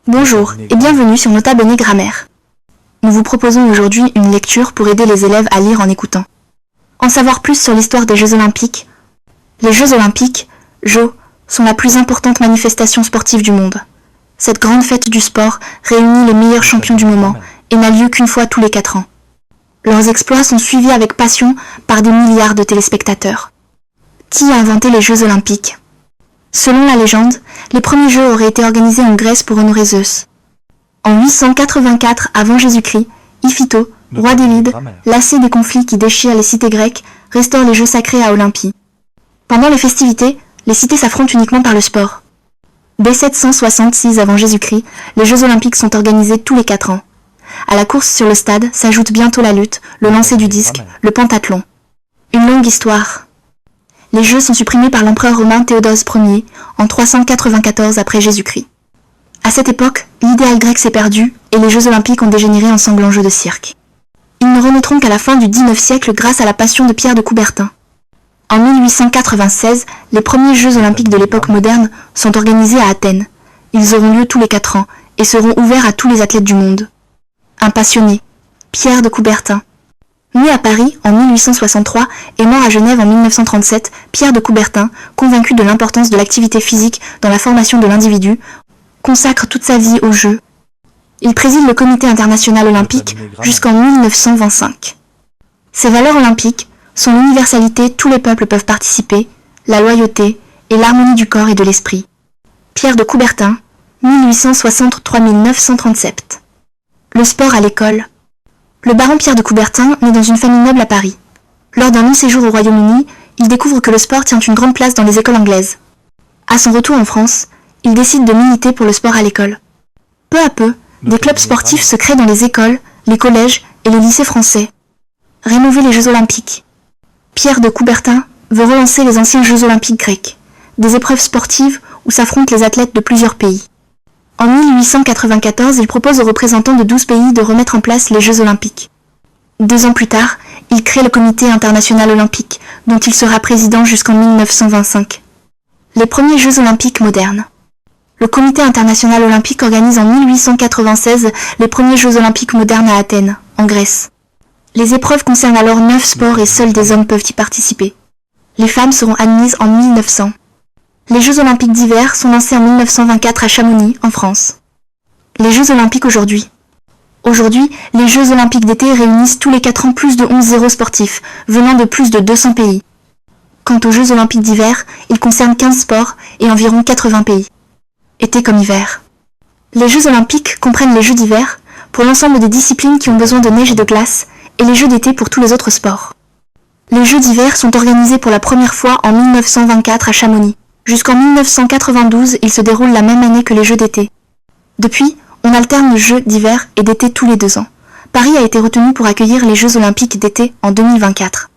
Bonjour et bienvenue sur Nota Bene Grammaire. Nous vous proposons aujourd'hui une lecture pour aider les élèves à lire en écoutant. En savoir plus sur l'histoire des Jeux Olympiques. Les Jeux Olympiques, JO, sont la plus importante manifestation sportive du monde. Cette grande fête du sport réunit les meilleurs champions du moment et n'a lieu qu'une fois tous les 4 ans. Leurs exploits sont suivis avec passion par des milliards de téléspectateurs. Qui a inventé les Jeux Olympiques ? Selon la légende, les premiers Jeux auraient été organisés en Grèce pour honorer Zeus. En 884 avant Jésus-Christ, Iphito, roi des Lydes, lassé des conflits qui déchirent les cités grecques, restaure les Jeux sacrés à Olympie. Pendant les festivités, les cités s'affrontent uniquement par le sport. Dès 766 avant Jésus-Christ, les Jeux Olympiques sont organisés tous les 4 ans. À la course sur le stade s'ajoute bientôt la lutte, le lancer du disque, le pentathlon. Une longue histoire. Les Jeux sont supprimés par l'empereur romain Théodose Ier en 394 après Jésus-Christ. À cette époque, l'idéal grec s'est perdu et les Jeux Olympiques ont dégénéré en sanglants jeux de cirque. Ils ne renaîtront qu'à la fin du XIXe siècle grâce à la passion de Pierre de Coubertin. En 1896, les premiers Jeux Olympiques de l'époque moderne sont organisés à Athènes. Ils auront lieu tous les 4 ans et seront ouverts à tous les athlètes du monde. Un passionné, Pierre de Coubertin. Né à Paris en 1863 et mort à Genève en 1937, Pierre de Coubertin, convaincu de l'importance de l'activité physique dans la formation de l'individu, consacre toute sa vie aux Jeux. Il préside le Comité international olympique jusqu'en 1925. Ses valeurs olympiques sont l'universalité, tous les peuples peuvent participer, la loyauté et l'harmonie du corps et de l'esprit. Pierre de Coubertin, 1863-1937. Le sport à l'école. Le baron Pierre de Coubertin naît dans une famille noble à Paris. Lors d'un long séjour au Royaume-Uni, il découvre que le sport tient une grande place dans les écoles anglaises. À son retour en France, il décide de militer pour le sport à l'école. Peu à peu, des clubs sportifs se créent dans les écoles, les collèges et les lycées français. Rénover les Jeux Olympiques. Pierre de Coubertin veut relancer les anciens Jeux Olympiques grecs, des épreuves sportives où s'affrontent les athlètes de plusieurs pays. En 1894, il propose aux représentants de 12 pays de remettre en place les Jeux Olympiques. 2 ans plus tard, il crée le Comité international olympique, dont il sera président jusqu'en 1925. Les premiers Jeux Olympiques modernes. Le Comité international olympique organise en 1896 les premiers Jeux Olympiques modernes à Athènes, en Grèce. Les épreuves concernent alors 9 sports et seuls des hommes peuvent y participer. Les femmes seront admises en 1900. Les Jeux Olympiques d'hiver sont lancés en 1924 à Chamonix, en France. Les Jeux Olympiques aujourd'hui. Aujourd'hui, les Jeux Olympiques d'été réunissent tous les 4 ans plus de 11 héros sportifs, venant de plus de 200 pays. Quant aux Jeux Olympiques d'hiver, ils concernent 15 sports et environ 80 pays. Été comme hiver. Les Jeux Olympiques comprennent les Jeux d'hiver, pour l'ensemble des disciplines qui ont besoin de neige et de glace, et les Jeux d'été pour tous les autres sports. Les Jeux d'hiver sont organisés pour la première fois en 1924 à Chamonix. Jusqu'en 1992, ils se déroulent la même année que les Jeux d'été. Depuis, on alterne Jeux d'hiver et d'été tous les 2 ans. Paris a été retenu pour accueillir les Jeux Olympiques d'été en 2024.